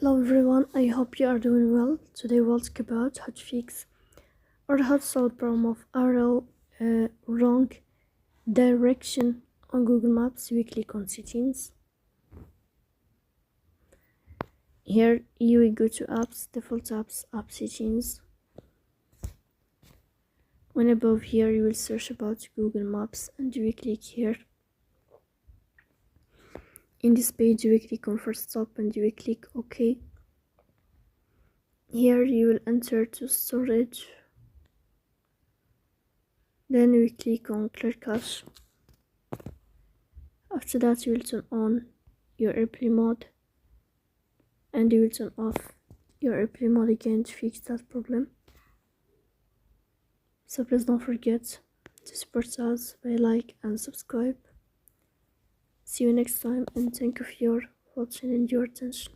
Hello everyone, I hope you are doing well. Today we'll talk about how to fix or how to solve the problem of arrow wrong direction on Google Maps. We click on settings. Here you will go to apps, default apps, app settings. When above here you will search about Google Maps and you will click here. In this page you will click on first stop and you will click OK. Here you will enter to storage. Then we click on clear cache. After that you will turn on your airplane mode and you will turn off your airplane mode again to fix that problem. So please don't forget to support us by like and subscribe. See you next time and thank you for your watching and your attention.